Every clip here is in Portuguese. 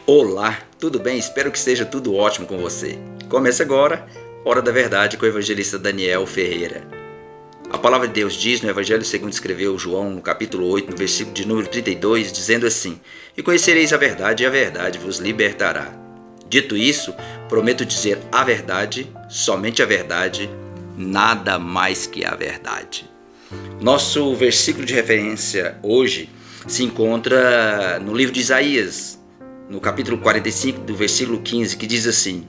Olá, tudo bem? Espero que esteja tudo ótimo com você. Começa agora, Hora da Verdade com o evangelista Daniel Ferreira. A palavra de Deus diz no Evangelho segundo escreveu João, no capítulo 8, no versículo de número 32, dizendo assim: E conhecereis a verdade, e a verdade vos libertará. Dito isso, prometo dizer a verdade, somente a verdade, nada mais que a verdade. Nosso versículo de referência hoje se encontra no livro de Isaías, no capítulo 45, do versículo 15, que diz assim: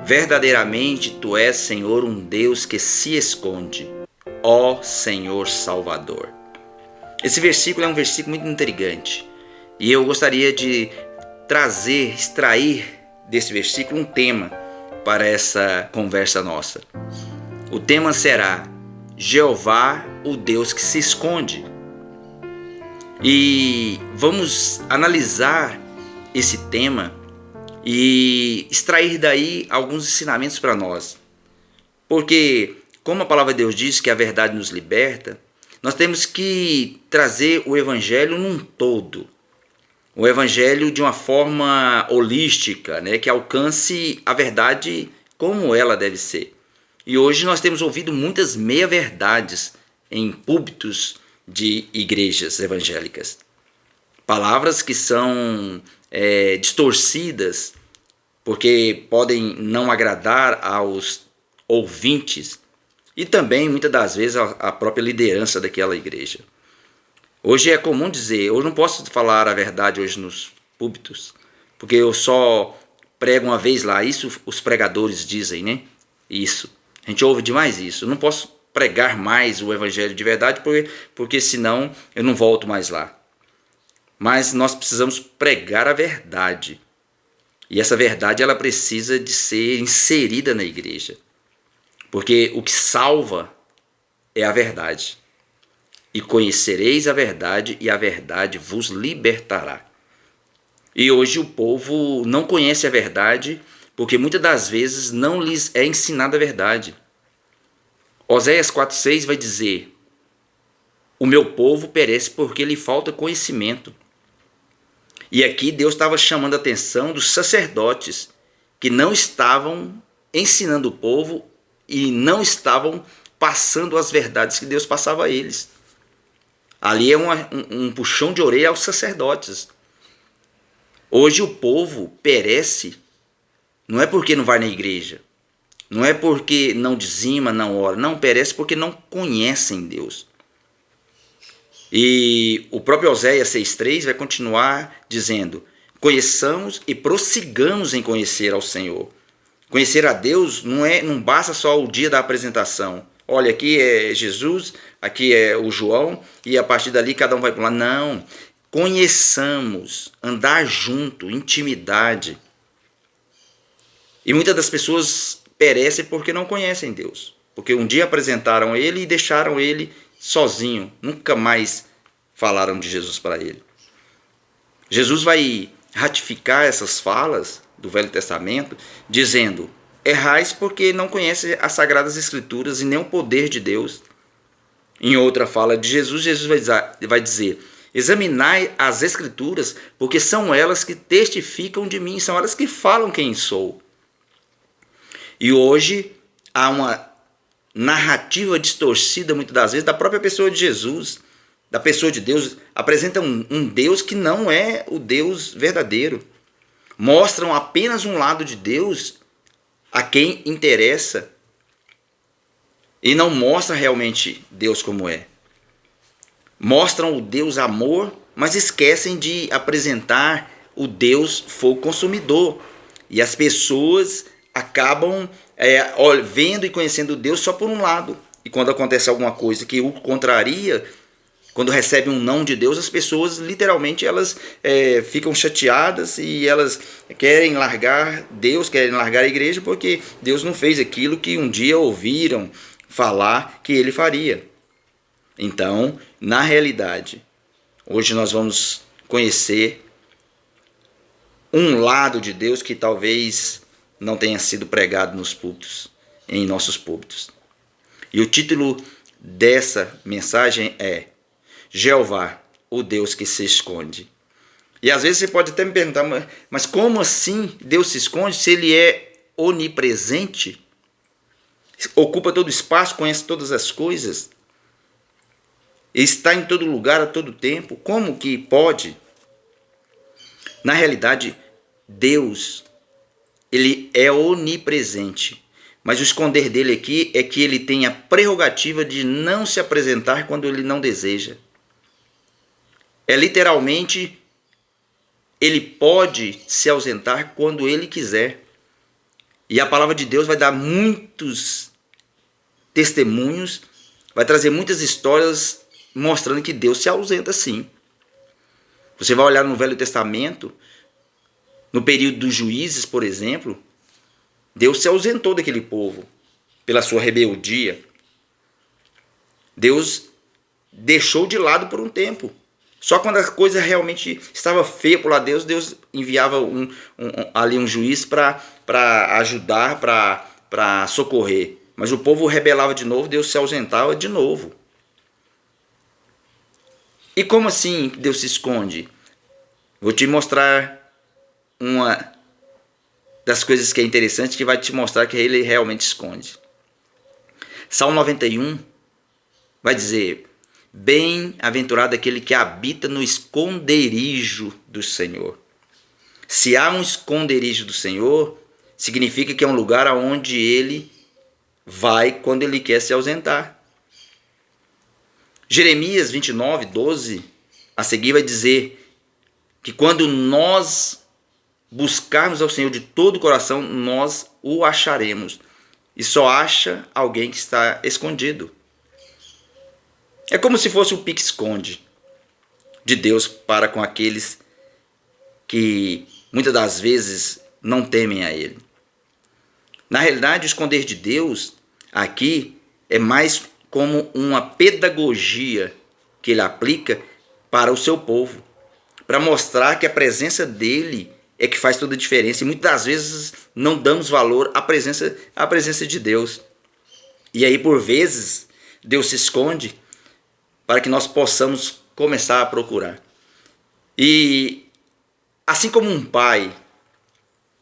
Verdadeiramente tu és, Senhor, um Deus que se esconde, ó Senhor Salvador. Esse versículo é um versículo muito intrigante e eu gostaria de extrair desse versículo um tema para essa conversa nossa. O tema será Jeová, o Deus que se esconde. E vamos analisar esse tema e extrair daí alguns ensinamentos para nós. Porque, como a palavra de Deus diz que a verdade nos liberta, nós temos que trazer o evangelho num todo. O evangelho de uma forma holística, né, que alcance a verdade como ela deve ser. E hoje nós temos ouvido muitas meia-verdades em púlpitos de igrejas evangélicas. Palavras que são distorcidas porque podem não agradar aos ouvintes e também muitas das vezes a própria liderança daquela igreja. Hoje é comum dizer, eu não posso falar a verdade hoje nos púlpitos, porque eu só prego uma vez lá. Isso os pregadores dizem, né? Isso. A gente ouve demais isso. Eu não posso pregar mais o evangelho de verdade porque senão eu não volto mais lá. Mas nós precisamos pregar a verdade. E essa verdade ela precisa de ser inserida na igreja. Porque o que salva é a verdade. E conhecereis a verdade, e a verdade vos libertará. E hoje o povo não conhece a verdade, porque muitas das vezes não lhes é ensinada a verdade. Oséias 4,6 vai dizer: O meu povo perece porque lhe falta conhecimento. E aqui Deus estava chamando a atenção dos sacerdotes que não estavam ensinando o povo e não estavam passando as verdades que Deus passava a eles. Ali é um puxão de orelha aos sacerdotes. Hoje o povo perece, não é porque não vai na igreja, não é porque não dizima, não ora, não, perece porque não conhecem Deus. E o próprio Oséias 6,3 vai continuar dizendo: conheçamos e prossigamos em conhecer ao Senhor. Conhecer a Deus não basta só o dia da apresentação. Olha, aqui é Jesus, aqui é o João, e a partir dali cada um vai para lá. Não, conheçamos, andar junto, intimidade. E muitas das pessoas perecem porque não conhecem Deus. Porque um dia apresentaram Ele e deixaram Ele sozinho. Nunca mais falaram de Jesus para ele. Jesus vai ratificar essas falas do Velho Testamento, dizendo: errais porque não conhece as Sagradas Escrituras e nem o poder de Deus. Em outra fala de Jesus, Jesus vai dizer: examinai as Escrituras, porque são elas que testificam de mim, são elas que falam quem sou. E hoje há uma narrativa distorcida, muitas das vezes, da própria pessoa de Jesus, da pessoa de Deus. Apresenta um Deus que não é o Deus verdadeiro. Mostram apenas um lado de Deus a quem interessa e não mostra realmente Deus como é. Mostram o Deus amor, mas esquecem de apresentar o Deus fogo consumidor. E as pessoas acabam vendo e conhecendo Deus só por um lado. E quando acontece alguma coisa que o contraria, quando recebe um não de Deus, as pessoas literalmente elas ficam chateadas e elas querem largar Deus, querem largar a igreja porque Deus não fez aquilo que um dia ouviram falar que ele faria. Então, na realidade, hoje nós vamos conhecer um lado de Deus que talvez não tenha sido pregado nos púlpitos, em nossos púlpitos. E o título dessa mensagem é Jeová, o Deus que se esconde. E às vezes você pode até me perguntar, mas como assim Deus se esconde se ele é onipresente? Ocupa todo o espaço, conhece todas as coisas, está em todo lugar a todo tempo. Como que pode? Na realidade, Deus, ele é onipresente. Mas o esconder dele aqui é que ele tem a prerrogativa de não se apresentar quando ele não deseja. É literalmente, ele pode se ausentar quando ele quiser. E a palavra de Deus vai dar muitos testemunhos, vai trazer muitas histórias mostrando que Deus se ausenta sim. Você vai olhar no Velho Testamento, no período dos juízes, por exemplo, Deus se ausentou daquele povo pela sua rebeldia. Deus deixou de lado por um tempo. Só quando a coisa realmente estava feia por lá, Deus enviava ali um juiz para ajudar, para socorrer. Mas o povo rebelava de novo, Deus se ausentava de novo. E como assim Deus se esconde? Vou te mostrar uma das coisas que é interessante, que vai te mostrar que ele realmente esconde. Salmo 91 vai dizer: bem-aventurado aquele que habita no esconderijo do Senhor. Se há um esconderijo do Senhor, significa que é um lugar aonde ele vai quando ele quer se ausentar. Jeremias 29, 12, a seguir vai dizer que quando nós buscarmos ao Senhor de todo o coração, nós o acharemos. E só acha alguém que está escondido. É como se fosse o pique-esconde de Deus para com aqueles que muitas das vezes não temem a Ele. Na realidade, o esconder de Deus aqui é mais como uma pedagogia que Ele aplica para o seu povo, para mostrar que a presença dEle é que faz toda a diferença. E muitas das vezes não damos valor à presença de Deus. E aí, por vezes, Deus se esconde para que nós possamos começar a procurar. E assim como um pai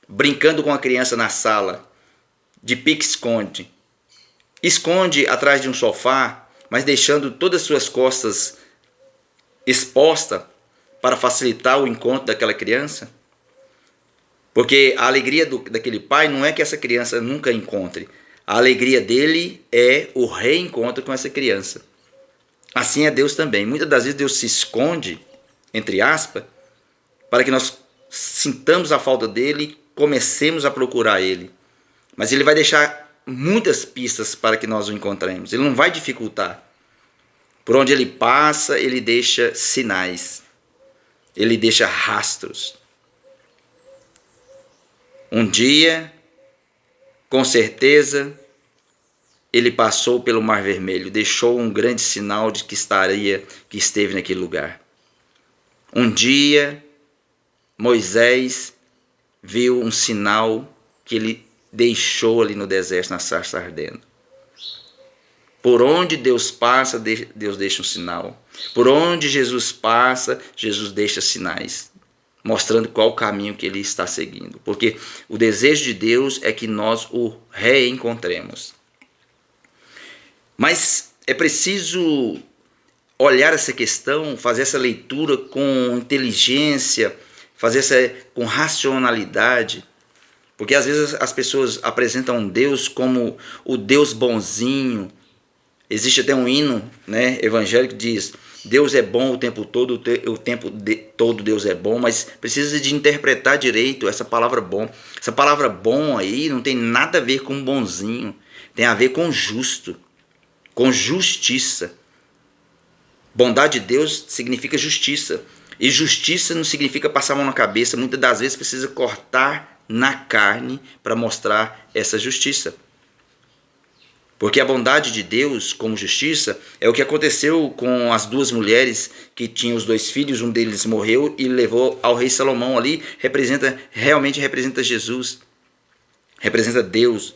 brincando com a criança na sala, de pique-esconde, esconde atrás de um sofá, mas deixando todas as suas costas expostas para facilitar o encontro daquela criança. Porque a alegria daquele pai não é que essa criança nunca encontre. A alegria dele é o reencontro com essa criança. Assim é Deus também. Muitas das vezes Deus se esconde, entre aspas, para que nós sintamos a falta dele e comecemos a procurar ele. Mas ele vai deixar muitas pistas para que nós o encontremos. Ele não vai dificultar. Por onde ele passa, ele deixa sinais. Ele deixa rastros. Um dia, com certeza, ele passou pelo Mar Vermelho, deixou um grande sinal de que esteve naquele lugar. Um dia, Moisés viu um sinal que ele deixou ali no deserto, na sarça ardendo. Por onde Deus passa, Deus deixa um sinal. Por onde Jesus passa, Jesus deixa sinais, mostrando qual o caminho que ele está seguindo. Porque o desejo de Deus é que nós o reencontremos. Mas é preciso olhar essa questão, fazer essa leitura com inteligência, fazer essa com racionalidade. Porque às vezes as pessoas apresentam Deus como o Deus bonzinho. Existe até um hino, né, evangélico que diz: Deus é bom o tempo todo, todo Deus é bom, mas precisa de interpretar direito essa palavra bom. Essa palavra bom aí não tem nada a ver com bonzinho, tem a ver com justo, com justiça. Bondade de Deus significa justiça. E justiça não significa passar a mão na cabeça. Muitas das vezes precisa cortar na carne para mostrar essa justiça. Porque a bondade de Deus como justiça é o que aconteceu com as duas mulheres que tinham os dois filhos, um deles morreu e levou ao rei Salomão ali, realmente representa Jesus, representa Deus,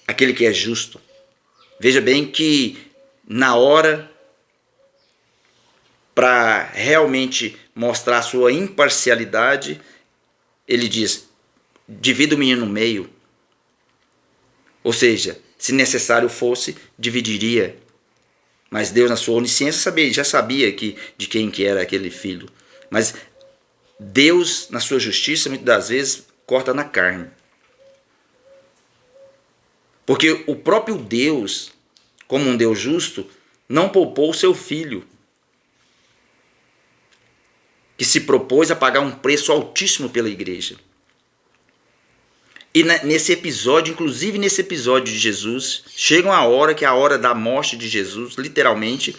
aquele que é justo. Veja bem que na hora para realmente mostrar a sua imparcialidade, ele diz: divida o menino no meio. Ou seja, se necessário fosse, dividiria. Mas Deus, na sua onisciência, já sabia de quem que era aquele filho. Mas Deus, na sua justiça, muitas das vezes, corta na carne. Porque o próprio Deus, como um Deus justo, não poupou o seu filho, que se propôs a pagar um preço altíssimo pela igreja. E nesse episódio, inclusive nesse episódio de Jesus, chega uma hora que é a hora da morte de Jesus, literalmente,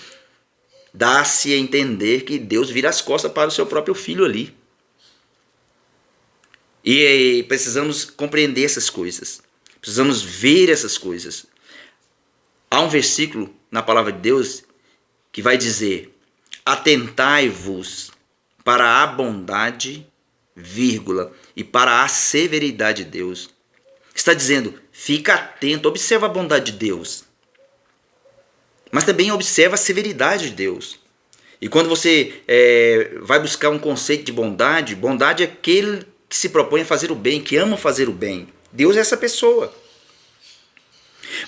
dá-se a entender que Deus vira as costas para o seu próprio filho ali. E precisamos compreender essas coisas. Precisamos ver essas coisas. Há um versículo na palavra de Deus que vai dizer: atentai-vos para a bondade, vírgula, e para a severidade de Deus. Está dizendo, fica atento, observa a bondade de Deus. Mas também observa a severidade de Deus. E quando você vai buscar um conceito de bondade, bondade é aquele que se propõe a fazer o bem, que ama fazer o bem. Deus é essa pessoa.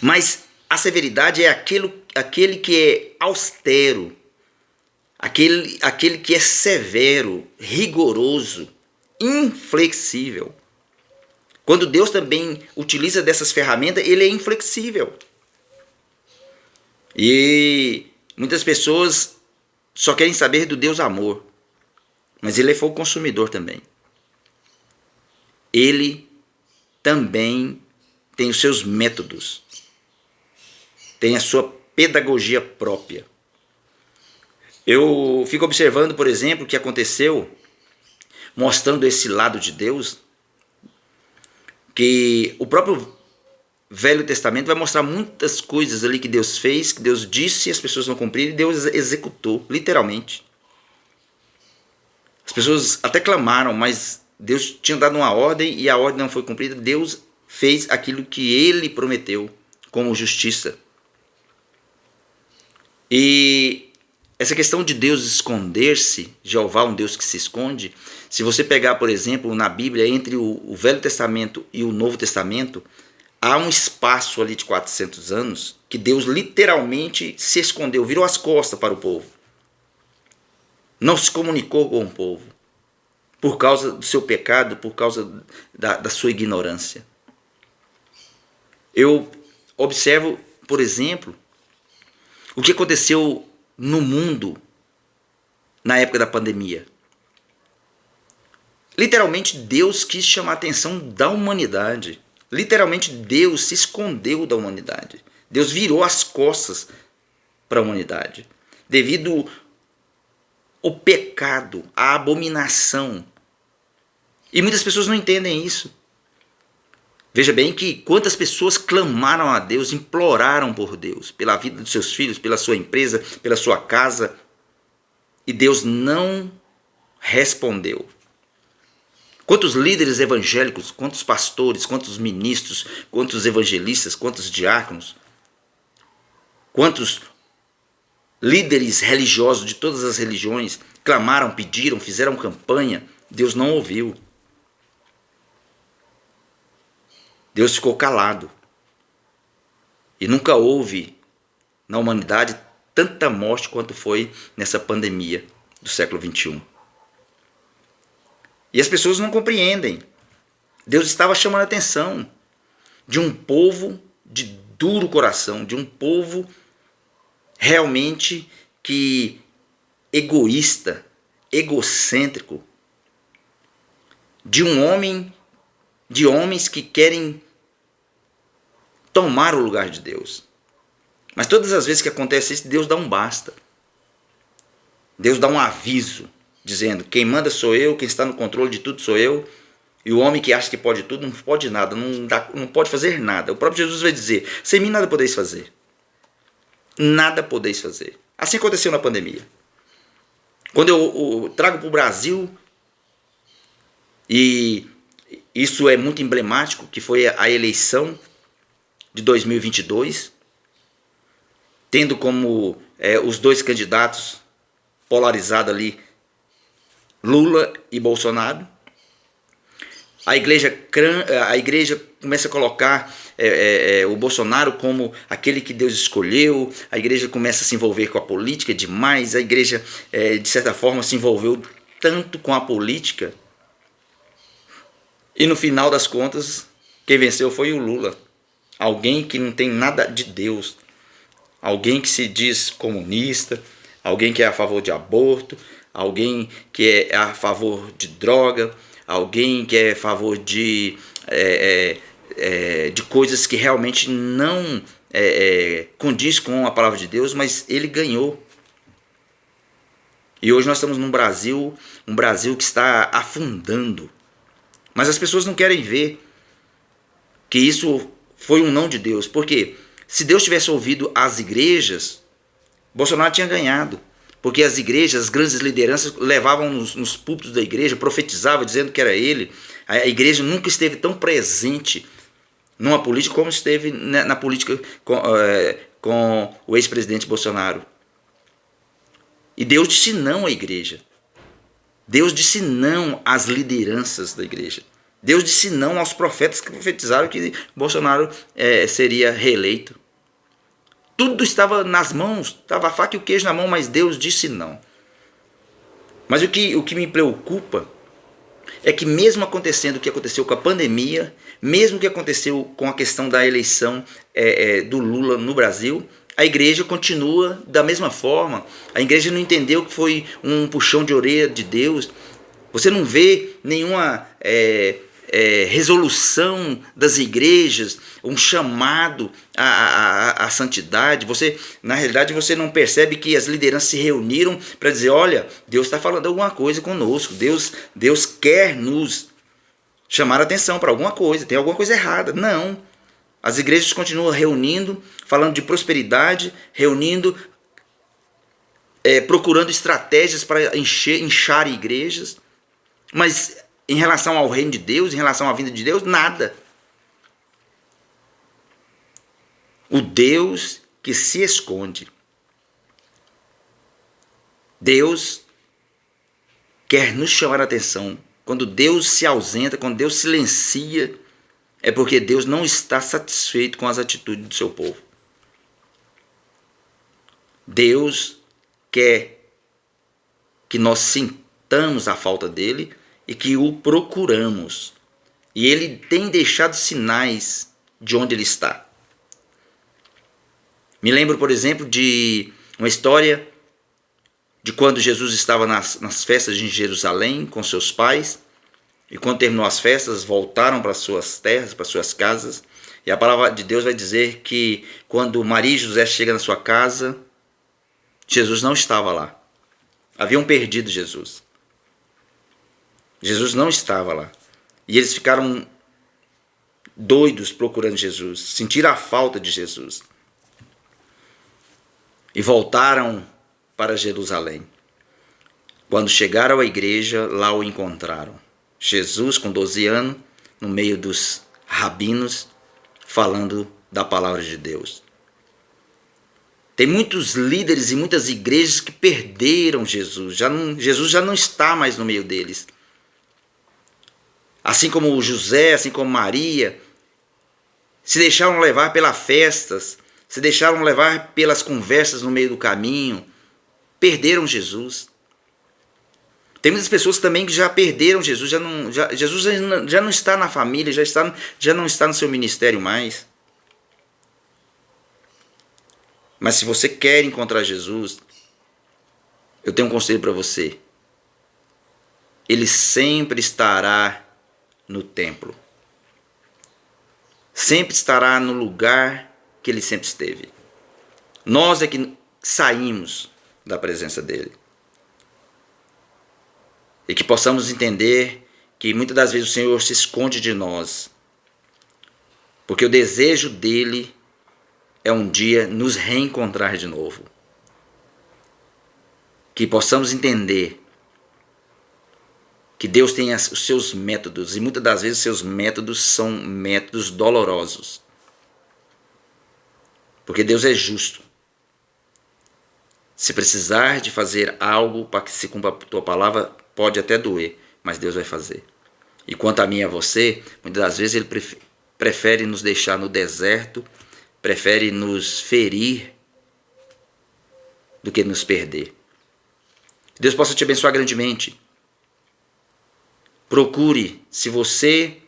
Mas a severidade é aquele que é austero, aquele que é severo, rigoroso, inflexível. Quando Deus também utiliza dessas ferramentas, ele é inflexível. E muitas pessoas só querem saber do Deus amor, mas ele é fogo consumidor também. Ele também tem os seus métodos, tem a sua pedagogia própria. Eu fico observando, por exemplo, o que aconteceu, mostrando esse lado de Deus, que o próprio Velho Testamento vai mostrar muitas coisas ali que Deus fez, que Deus disse e as pessoas não cumpriram, e Deus executou, literalmente. As pessoas até clamaram, mas Deus tinha dado uma ordem e a ordem não foi cumprida. Deus fez aquilo que ele prometeu como justiça. E essa questão de Deus esconder-se, Jeová, um Deus que se esconde, se você pegar, por exemplo, na Bíblia, entre o Velho Testamento e o Novo Testamento, há um espaço ali de 400 anos que Deus literalmente se escondeu, virou as costas para o povo. Não se comunicou com o povo por causa do seu pecado, por causa da sua ignorância. Eu observo, por exemplo, o que aconteceu no mundo na época da pandemia. Literalmente Deus quis chamar a atenção da humanidade. Literalmente Deus se escondeu da humanidade. Deus virou as costas para a humanidade. Devido ao pecado, à abominação. E muitas pessoas não entendem isso. Veja bem que quantas pessoas clamaram a Deus, imploraram por Deus, pela vida dos seus filhos, pela sua empresa, pela sua casa, e Deus não respondeu. Quantos líderes evangélicos, quantos pastores, quantos ministros, quantos evangelistas, quantos diáconos, quantos líderes religiosos de todas as religiões clamaram, pediram, fizeram campanha, Deus não ouviu. Deus ficou calado. E nunca houve na humanidade tanta morte quanto foi nessa pandemia do século XXI. E as pessoas não compreendem. Deus estava chamando a atenção de um povo de duro coração, de um povo realmente que egoísta, egocêntrico, de homens que querem tomar o lugar de Deus. Mas todas as vezes que acontece isso, Deus dá um basta. Deus dá um aviso, dizendo, quem manda sou eu, quem está no controle de tudo sou eu, e o homem que acha que pode tudo, não pode nada, não pode fazer nada. O próprio Jesus vai dizer, sem mim nada podeis fazer. Nada podeis fazer. Assim aconteceu na pandemia. Quando eu trago para o Brasil, e isso é muito emblemático, que foi a eleição de 2022, tendo como os dois candidatos polarizados ali, Lula e Bolsonaro. A igreja começa a colocar o Bolsonaro como aquele que Deus escolheu. A igreja começa a se envolver com a política demais. A igreja, de certa forma, se envolveu tanto com a política. E no final das contas, quem venceu foi o Lula. Alguém que não tem nada de Deus. Alguém que se diz comunista. Alguém que é a favor de aborto. Alguém que é a favor de droga. Alguém que é a favor de coisas que realmente não condiz com a palavra de Deus, mas ele ganhou. E hoje nós estamos num Brasil, um Brasil que está afundando. Mas as pessoas não querem ver que isso foi um não de Deus. Porque se Deus tivesse ouvido as igrejas, Bolsonaro tinha ganhado. Porque as igrejas, as grandes lideranças levavam nos púlpitos da igreja, profetizavam dizendo que era ele. A igreja nunca esteve tão presente numa política como esteve na política com o ex-presidente Bolsonaro. E Deus disse não à igreja. Deus disse não às lideranças da igreja. Deus disse não aos profetas que profetizaram que Bolsonaro seria reeleito. Tudo estava nas mãos, estava a faca e o queijo na mão, mas Deus disse não. Mas o que me preocupa é que mesmo acontecendo o que aconteceu com a pandemia, mesmo o que aconteceu com a questão da eleição do Lula no Brasil, a igreja continua da mesma forma. A igreja não entendeu que foi um puxão de orelha de Deus. Você não vê nenhuma resolução das igrejas, um chamado à santidade. Na realidade, você não percebe que as lideranças se reuniram para dizer, olha, Deus está falando alguma coisa conosco, Deus quer nos chamar a atenção para alguma coisa, tem alguma coisa errada. Não. As igrejas continuam reunindo, falando de prosperidade, reunindo, procurando estratégias para inchar igrejas, mas em relação ao reino de Deus, em relação à vinda de Deus, nada. O Deus que se esconde. Deus quer nos chamar a atenção. Quando Deus se ausenta, quando Deus silencia, é porque Deus não está satisfeito com as atitudes do seu povo. Deus quer que nós sintamos a falta dele e que o procuramos. E ele tem deixado sinais de onde ele está. Me lembro, por exemplo, de uma história de quando Jesus estava nas festas de Jerusalém com seus pais. E quando terminou as festas, voltaram para suas terras, para suas casas. E a palavra de Deus vai dizer que quando Maria e José chegam na sua casa, Jesus não estava lá. Haviam perdido Jesus. Jesus não estava lá. E eles ficaram doidos procurando Jesus. Sentiram a falta de Jesus. E voltaram para Jerusalém. Quando chegaram à igreja, lá o encontraram. Jesus, com 12 anos, no meio dos rabinos, falando da palavra de Deus. Tem muitos líderes e muitas igrejas que perderam Jesus. Jesus já não está mais no meio deles. Assim como José, assim como Maria, se deixaram levar pelas festas, se deixaram levar pelas conversas no meio do caminho, perderam Jesus. Tem muitas pessoas também que já perderam Jesus, Jesus já não está na família, já não está no seu ministério mais. Mas se você quer encontrar Jesus, eu tenho um conselho para você. Ele sempre estará no templo. Sempre estará no lugar que ele sempre esteve. Nós é que saímos da presença dele. E que possamos entender que muitas das vezes o Senhor se esconde de nós. Porque o desejo dele é um dia nos reencontrar de novo. Que possamos entender que Deus tem os seus métodos, e muitas das vezes seus métodos são métodos dolorosos. Porque Deus é justo. Se precisar de fazer algo para que se cumpra a tua palavra, pode até doer, mas Deus vai fazer. E quanto a mim e a você, muitas das vezes Ele prefere nos deixar no deserto, prefere nos ferir do que nos perder. Deus possa te abençoar grandemente. Procure, se você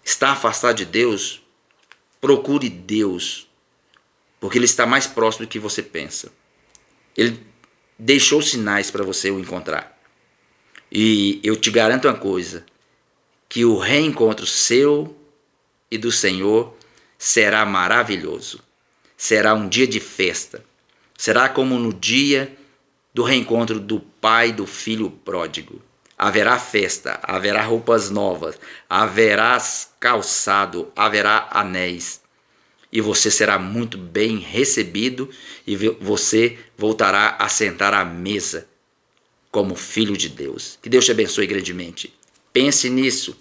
está afastado de Deus, procure Deus, porque Ele está mais próximo do que você pensa. Ele deixou sinais para você o encontrar. E eu te garanto uma coisa, que o reencontro seu e do Senhor será maravilhoso. Será um dia de festa. Será como no dia do reencontro do pai do filho pródigo. Haverá festa, haverá roupas novas, haverá calçado, haverá anéis. E você será muito bem recebido e você voltará a sentar à mesa como filho de Deus. Que Deus te abençoe grandemente. Pense nisso.